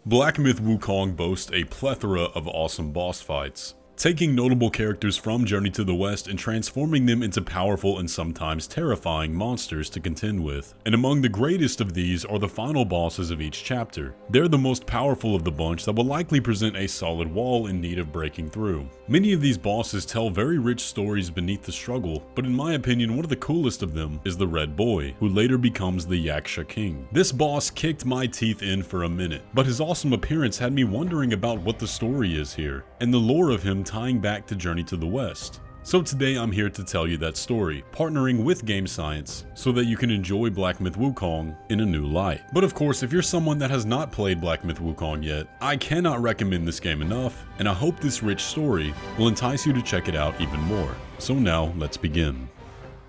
Black Myth Wukong boasts a plethora of awesome boss fights, taking notable characters from Journey to the West and transforming them into powerful and sometimes terrifying monsters to contend with. And among the greatest of these are the final bosses of each chapter. They're the most powerful of the bunch that will likely present a solid wall in need of breaking through. Many of these bosses tell very rich stories beneath the struggle, but in my opinion one of the coolest of them is the Red Boy, who later becomes the Yaksha King. This boss kicked my teeth in for a minute, but his awesome appearance had me wondering about what the story is here, and the lore of him tying back to Journey to the West. So today I'm here to tell you that story, partnering with Game Science, so that you can enjoy Black Myth Wukong in a new light. But of course, if you're someone that has not played Black Myth Wukong yet, I cannot recommend this game enough, and I hope this rich story will entice you to check it out even more. So now, let's begin.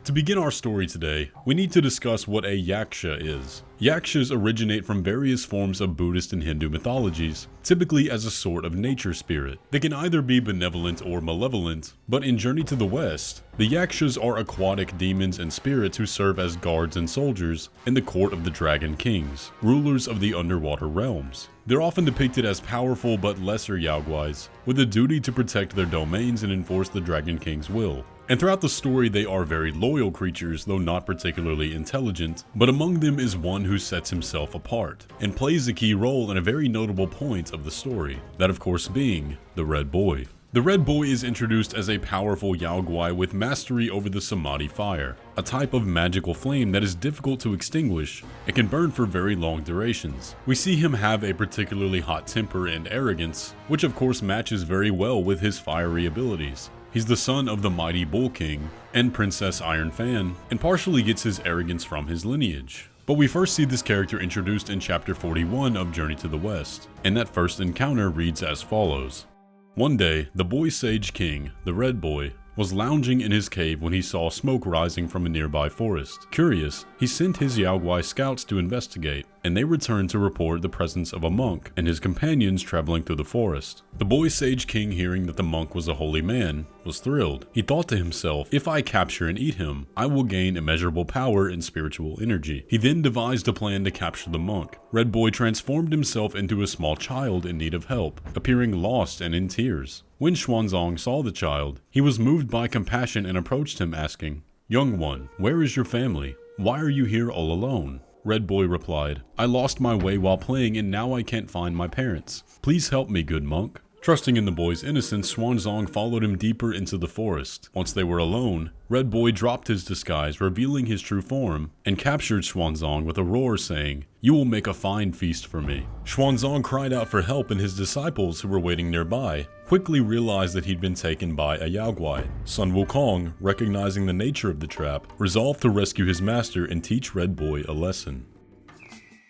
To begin our story today, we need to discuss what a Yaksha is. Yakshas originate from various forms of Buddhist and Hindu mythologies, typically as a sort of nature spirit. They can either be benevolent or malevolent, but in Journey to the West, the Yakshas are aquatic demons and spirits who serve as guards and soldiers in the court of the Dragon Kings, rulers of the underwater realms. They're often depicted as powerful but lesser Yaoguais, with a duty to protect their domains and enforce the Dragon King's will. And throughout the story, they are very loyal creatures, though not particularly intelligent, but among them is one who sets himself apart, and plays a key role in a very notable point of the story, that of course being the Red Boy. The Red Boy is introduced as a powerful Yaoguai with mastery over the Samadhi fire, a type of magical flame that is difficult to extinguish and can burn for very long durations. We see him have a particularly hot temper and arrogance, which of course matches very well with his fiery abilities. He's the son of the mighty Bull King and Princess Iron Fan, and partially gets his arrogance from his lineage. But we first see this character introduced in chapter 41 of Journey to the West, and that first encounter reads as follows. One day, the boy sage king, the Red Boy, was lounging in his cave when he saw smoke rising from a nearby forest. Curious, he sent his Yaoguai scouts to investigate, and they returned to report the presence of a monk and his companions traveling through the forest. The boy sage king, hearing that the monk was a holy man, was thrilled. He thought to himself, if I capture and eat him, I will gain immeasurable power and spiritual energy. He then devised a plan to capture the monk. Red Boy transformed himself into a small child in need of help, appearing lost and in tears. When Xuanzang saw the child, he was moved by compassion and approached him asking, "Young one, where is your family? Why are you here all alone?" Red Boy replied, "I lost my way while playing and now I can't find my parents. Please help me, good monk." Trusting in the boy's innocence, Xuanzang followed him deeper into the forest. Once they were alone, Red Boy dropped his disguise, revealing his true form, and captured Xuanzang with a roar saying, "You will make a fine feast for me." Xuanzang cried out for help, and his disciples, who were waiting nearby, quickly realized that he'd been taken by a Yaoguai. Sun Wukong, recognizing the nature of the trap, resolved to rescue his master and teach Red Boy a lesson.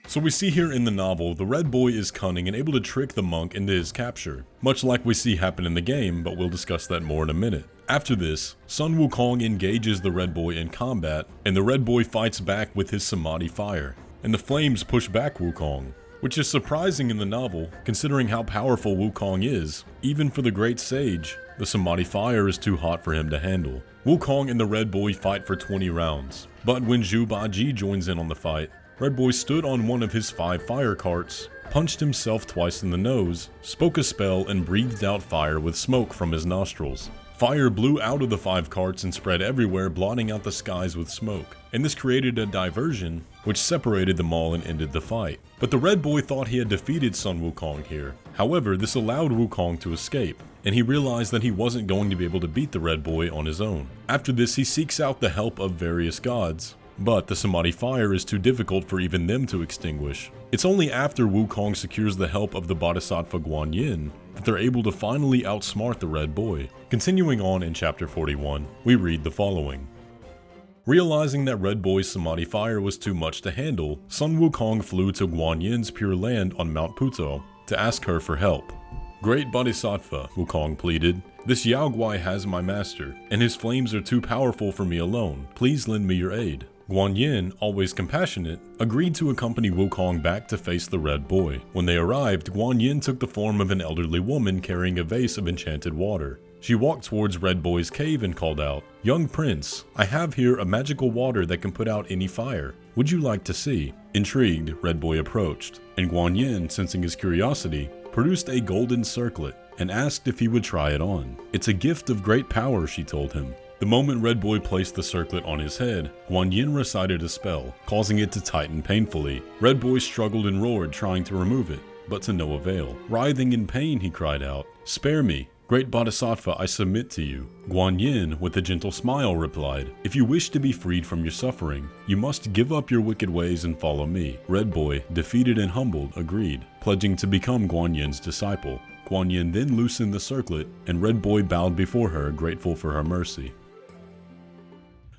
So we see here in the novel, the Red Boy is cunning and able to trick the monk into his capture, much like we see happen in the game, but we'll discuss that more in a minute. After this, Sun Wukong engages the Red Boy in combat, and the Red Boy fights back with his Samadhi fire, and the flames push back Wukong, which is surprising in the novel, considering how powerful Wukong is. Even for the great sage, the Samadhi fire is too hot for him to handle. Wukong and the Red Boy fight for 20 rounds, but when Zhu Baji joins in on the fight, Red Boy stood on one of his 5 fire carts, punched himself twice in the nose, spoke a spell, and breathed out fire with smoke from his nostrils. Fire blew out of the 5 carts and spread everywhere, blotting out the skies with smoke, and this created a diversion which separated them all and ended the fight. But the Red Boy thought he had defeated Sun Wukong here. However, this allowed Wukong to escape, and he realized that he wasn't going to be able to beat the Red Boy on his own. After this, he seeks out the help of various gods, but the Samadhi fire is too difficult for even them to extinguish. It's only after Wukong secures the help of the Bodhisattva Guan Yin that they're able to finally outsmart the Red Boy. Continuing on in chapter 41, we read the following. Realizing that Red Boy's Samadhi fire was too much to handle, Sun Wukong flew to Guan Yin's Pure Land on Mount Puto to ask her for help. "Great Bodhisattva," Wukong pleaded, "this Yaoguai has my master, and his flames are too powerful for me alone. Please lend me your aid." Guan Yin, always compassionate, agreed to accompany Wukong back to face the Red Boy. When they arrived, Guan Yin took the form of an elderly woman carrying a vase of enchanted water. She walked towards Red Boy's cave and called out, "Young prince, I have here a magical water that can put out any fire. Would you like to see?" Intrigued, Red Boy approached, and Guan Yin, sensing his curiosity, produced a golden circlet and asked if he would try it on. "It's a gift of great power," she told him. The moment Red Boy placed the circlet on his head, Guan Yin recited a spell, causing it to tighten painfully. Red Boy struggled and roared, trying to remove it, but to no avail. Writhing in pain, he cried out, "Spare me! Great Bodhisattva, I submit to you." Guan Yin, with a gentle smile, replied, "If you wish to be freed from your suffering, you must give up your wicked ways and follow me." Red Boy, defeated and humbled, agreed, pledging to become Guan Yin's disciple. Guan Yin then loosened the circlet, and Red Boy bowed before her, grateful for her mercy.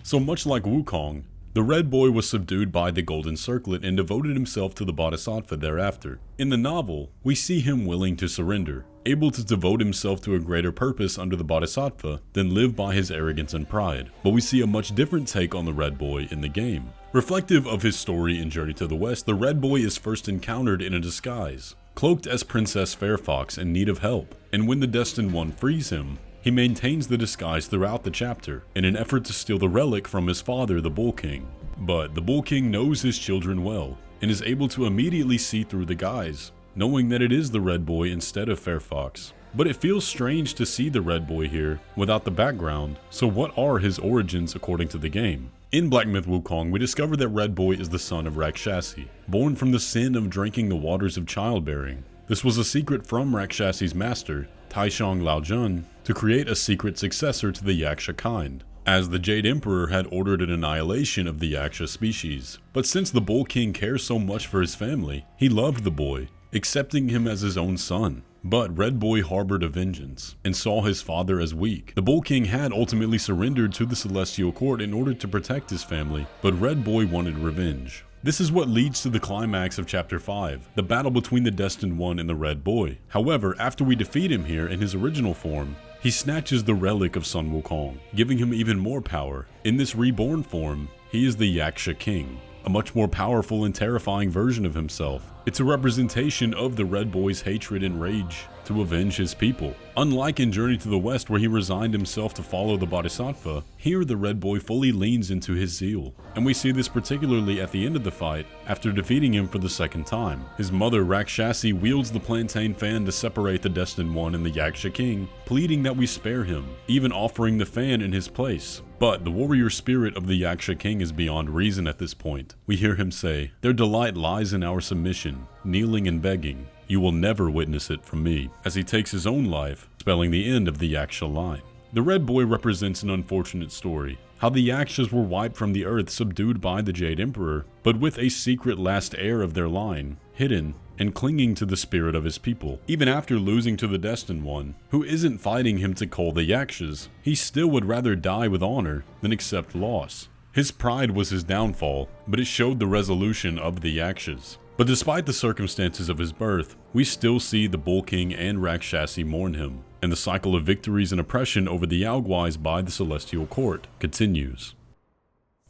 So much like Wukong, the Red Boy was subdued by the golden circlet and devoted himself to the Bodhisattva thereafter. In the novel, we see him willing to surrender, able to devote himself to a greater purpose under the Bodhisattva than live by his arrogance and pride. But we see a much different take on the Red Boy in the game. Reflective of his story in Journey to the West, the Red Boy is first encountered in a disguise, cloaked as Princess Fairfox in need of help, and when the Destined One frees him, he maintains the disguise throughout the chapter in an effort to steal the relic from his father, the Bull King. But the Bull King knows his children well and is able to immediately see through the guise, knowing that it is the Red Boy instead of Fairfox. But it feels strange to see the Red Boy here without the background, so what are his origins according to the game? In Black Myth Wukong, we discover that Red Boy is the son of Rakshasi, born from the sin of drinking the waters of childbearing. This was a secret from Rakshasi's master, Taishang Laojun, to create a secret successor to the Yaksha kind, as the Jade Emperor had ordered an annihilation of the Yaksha species. But since the Bull King cares so much for his family, he loved the boy, accepting him as his own son. But Red Boy harbored a vengeance, and saw his father as weak. The Bull King had ultimately surrendered to the Celestial Court in order to protect his family, but Red Boy wanted revenge. This is what leads to the climax of Chapter 5, the battle between the Destined One and the Red Boy. However, after we defeat him here in his original form, he snatches the relic of Sun Wukong, giving him even more power. In this reborn form, he is the Yaksha King, a much more powerful and terrifying version of himself. It's a representation of the Red Boy's hatred and rage to avenge his people. Unlike in Journey to the West, where he resigned himself to follow the Bodhisattva, here the Red Boy fully leans into his zeal. And we see this particularly at the end of the fight, after defeating him for the second time. His mother, Rakshasi, wields the plantain fan to separate the Destined One and the Yaksha King, pleading that we spare him, even offering the fan in his place. But the warrior spirit of the Yaksha King is beyond reason at this point. We hear him say, "Their delight lies in our submission, kneeling and begging. You will never witness it from me," as he takes his own life, spelling the end of the Yaksha line. The Red Boy represents an unfortunate story, how the Yakshas were wiped from the earth, subdued by the Jade Emperor, but with a secret last heir of their line, hidden and clinging to the spirit of his people. Even after losing to the Destined One, who isn't fighting him to cull the Yakshas, he still would rather die with honor than accept loss. His pride was his downfall, but it showed the resolution of the Yakshas. But despite the circumstances of his birth, we still see the Bull King and Rakshasi mourn him, and the cycle of victories and oppression over the Yaoguais by the Celestial Court continues.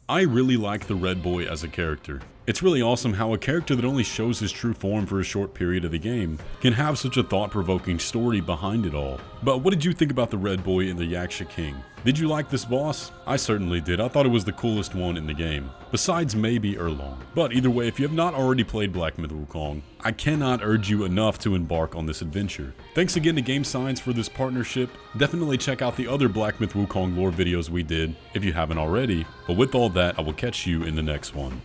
I really like the Red Boy as a character. It's really awesome how a character that only shows his true form for a short period of the game can have such a thought-provoking story behind it all. But what did you think about the Red Boy and the Yaksha King? Did you like this boss? I certainly did. I thought it was the coolest one in the game, besides maybe Erlang. But either way, if you have not already played Black Myth Wukong, I cannot urge you enough to embark on this adventure. Thanks again to Game Science for this partnership. Definitely check out the other Black Myth Wukong lore videos we did if you haven't already. But with all that, I will catch you in the next one.